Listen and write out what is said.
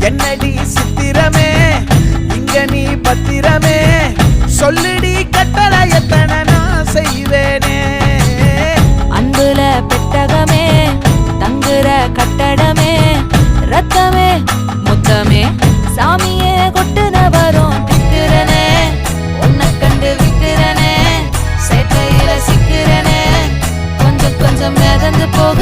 என்னடி சித்திரமே இங்க நீ பத்திரமே சொல்லுடி கட்டளை எத்தனை நான் செய்வேனே அன்புல பெட்டகமே தங்குற கட்டடமே ரத்தமே முத்தமே சாமியே கொட்டுன வரும் திக்கிறனே உன்னை கண்டு விக்கிறனே சேட்டையில சிக்கிறனே கொஞ்சம் கொஞ்சம் மிதந்து போக